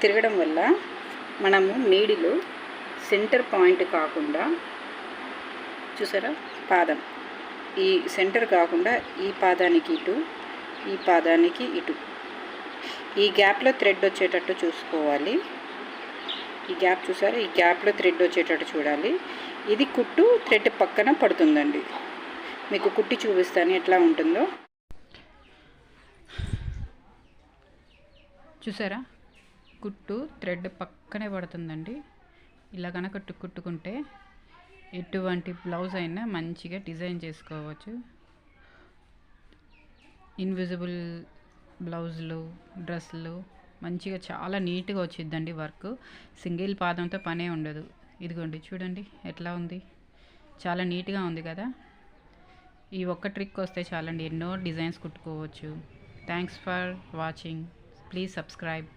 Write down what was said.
తిరగడం వల్ల మనము నీడిలో సెంటర్ పాయింట్ కాకుండా, చూసారా, పాదం ఈ సెంటర్ కాకుండా ఈ పాదానికి ఇటు, ఈ పాదానికి ఇటు, ఈ గ్యాప్లో థ్రెడ్ వచ్చేటట్టు చూసుకోవాలి. ఈ గ్యాప్ చూసారా, ఈ గ్యాప్లో థ్రెడ్ వచ్చేటట్టు చూడాలి. ఇది కుట్టు థ్రెడ్ పక్కన పడుతుందండి. మీకు కుట్టి చూపిస్తాను ఎట్లా ఉంటుందో. చూసారా, కుట్టు థ్రెడ్ పక్కనే పడుతుందండి. ఇలా కనుక కుట్టుకుంటే ఎటువంటి బ్లౌజ్ అయినా మంచిగా డిజైన్ చేసుకోవచ్చు. ఇన్విజిబుల్ బ్లౌజులు, డ్రెస్సులు మంచిగా చాలా నీట్గా వచ్చిద్దండి వర్క్. సింగిల్ పాదంతో పనే ఉండదు. ఇదిగోండి చూడండి ఎట్లా ఉంది, చాలా నీట్గా ఉంది కదా. ఈ ఒక్క ట్రిక్ వస్తే చాలండి, ఎన్నో డిజైన్స్ కుట్టుకోవచ్చు. Thanks for watching. Please subscribe.